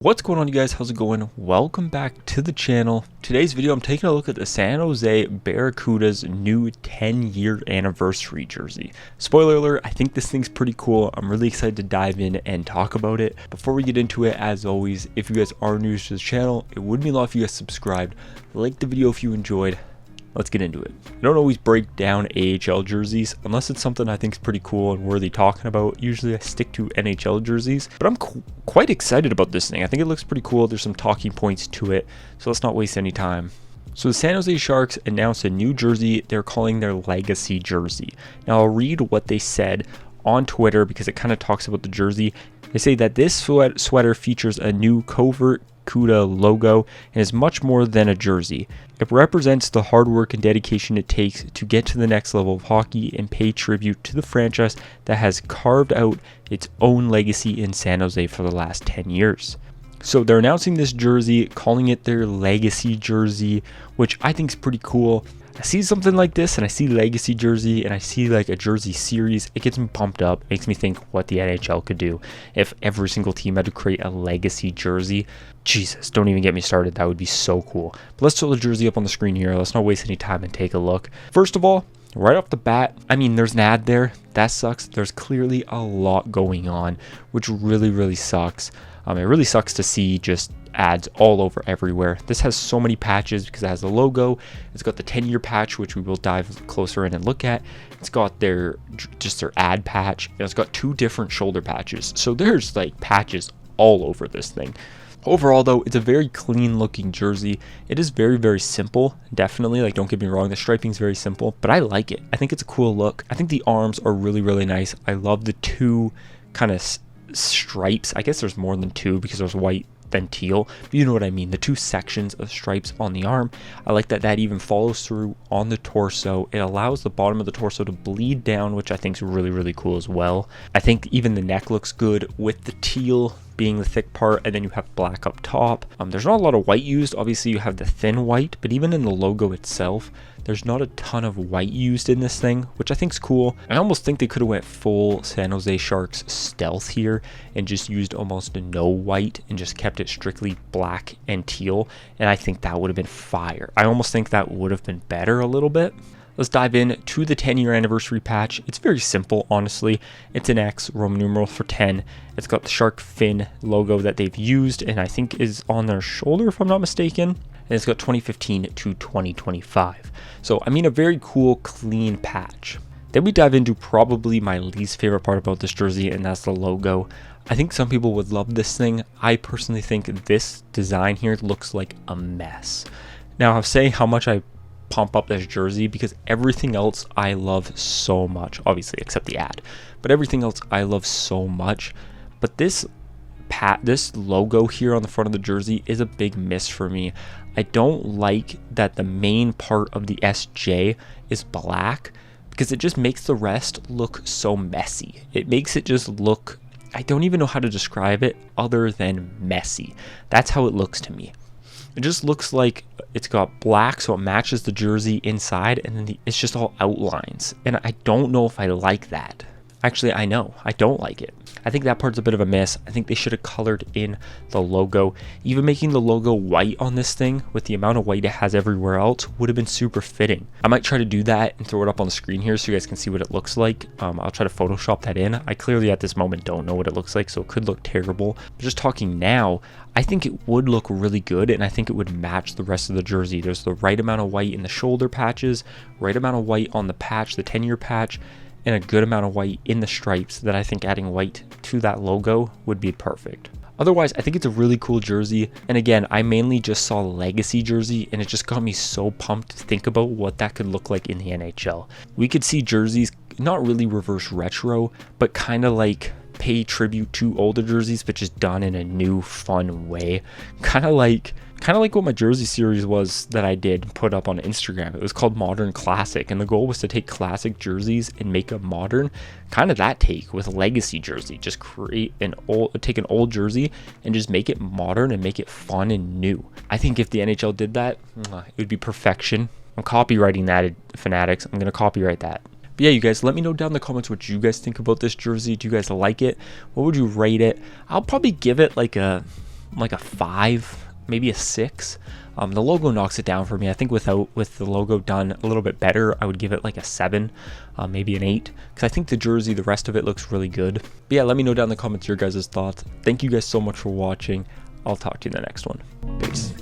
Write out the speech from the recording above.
What's going on, you guys? How's it going? Welcome back to the channel. Today's video, I'm taking a look at the San Jose Barracuda's new 10-year anniversary jersey. Spoiler alert, I think this thing's pretty cool. I'm really excited to dive in and talk about it. Before we get into it, as always, if you guys are new to the channel, it would mean a lot if you guys subscribed. Like the video if you enjoyed. Let's get into it. I don't always break down AHL jerseys unless it's something I think is pretty cool and worthy talking about. Usually I stick to NHL jerseys, but I'm quite excited about this thing. I think it looks pretty cool. There's some talking points to it, so let's not waste any time. So the San Jose Sharks announced a new jersey they're calling their Legacy jersey. Now I'll read what they said on Twitter because it kind of talks about the jersey. They say that this sweater features a new covert Barracuda logo and is much more than a jersey. It represents the hard work and dedication it takes to get to the next level of hockey and pay tribute to the franchise that has carved out its own legacy in San Jose for the last 10 years. So they're announcing this jersey, calling it their Legacy jersey, which I think is pretty cool. I see something like this and I see Legacy jersey and I see like a jersey series. It gets me pumped up, makes me think what the NHL could do if every single team had to create a Legacy jersey. Jesus, don't even get me started. That would be so cool. But let's throw the jersey up on the screen here. Let's not waste any time and take a look. First of all, right off the bat, I mean, there's an ad there. That sucks. There's clearly a lot going on, which really sucks. It really sucks to see just ads all over everywhere. This has so many patches because it has the logo. It's got the 10-year patch, which we will dive closer in and look at. It's got their ad patch, and it's got two different shoulder patches. So there's like patches all over this thing. Overall though, it's a very clean looking jersey. It is very simple, definitely. Like, don't get me wrong, the striping is very simple, but I like it. I think it's a cool look. I think the arms are really nice. I love the two kind of stripes. I guess there's more than two because there's white then teal, but you know what I mean, the two sections of stripes on the arm. I like that even follows through on the torso. It allows the bottom of the torso to bleed down, which I think is really cool as well. I think even the neck looks good with the teal being the thick part, and then you have black up top. There's not a lot of white used. Obviously you have the thin white, but even in the logo itself, there's not a ton of white used in this thing, which I think is cool. I almost think they could have went full San Jose Sharks stealth here and just used almost no white and just kept it strictly black and teal, and I think that would have been fire. I almost think that would have been better a little bit. Let's dive in to the 10-year anniversary patch. It's very simple, honestly. It's an X, Roman numeral for 10. It's got the shark fin logo that they've used and I think is on their shoulder if I'm not mistaken. And it's got 2015 to 2025. So, I mean, a very cool, clean patch. Then we dive into probably my least favorite part about this jersey, and that's the logo. I think some people would love this thing. I personally think this design here looks like a mess. Now, I'm saying how much I pump up this jersey because everything else I love so much, obviously except the ad, but everything else I love so much. But this logo here on the front of the jersey is a big miss for me. I don't like that the main part of the SJ is black because it just makes the rest look so messy. It makes it just look, I don't even know how to describe it other than messy. That's how it looks to me. It just looks like it's got black, so it matches the jersey inside, and then it's just all outlines. And I don't know if I like that. Actually, I know. I don't like it. I think that part's a bit of a miss. I think they should have colored in the logo. Even making the logo white on this thing with the amount of white it has everywhere else would have been super fitting. I might try to do that and throw it up on the screen here so you guys can see what it looks like. I'll try to Photoshop that in. I clearly at this moment don't know what it looks like, so it could look terrible. But just talking now, I think it would look really good, and I think it would match the rest of the jersey. There's the right amount of white in the shoulder patches, right amount of white on the patch, the 10-year patch, and a good amount of white in the stripes that I think adding white to that logo would be perfect. Otherwise, I think it's a really cool jersey. And again, I mainly just saw Legacy jersey and it just got me so pumped to think about what that could look like in the NHL. We could see jerseys not really reverse retro, but kind of like pay tribute to older jerseys, but just done in a new fun way. Kind of like what my jersey series was that I did put up on Instagram. It was called Modern Classic, and the goal was to take classic jerseys and make them modern. Kind of that take with Legacy jersey. Just take an old jersey and just make it modern and make it fun and new. I think if the NHL did that, it would be perfection. I'm copywriting that, Fanatics. I'm gonna copyright that. But yeah, you guys, let me know down in the comments what you guys think about this jersey. Do you guys like it? What would you rate it? I'll probably give it like a like a 5, maybe a 6. The logo knocks it down for me. I think with the logo done a little bit better, I would give it like a 7, maybe an 8, because I think the jersey, the rest of it looks really good. But yeah, let me know down in the comments your guys' thoughts. Thank you guys so much for watching. I'll talk to you in the next one. Peace.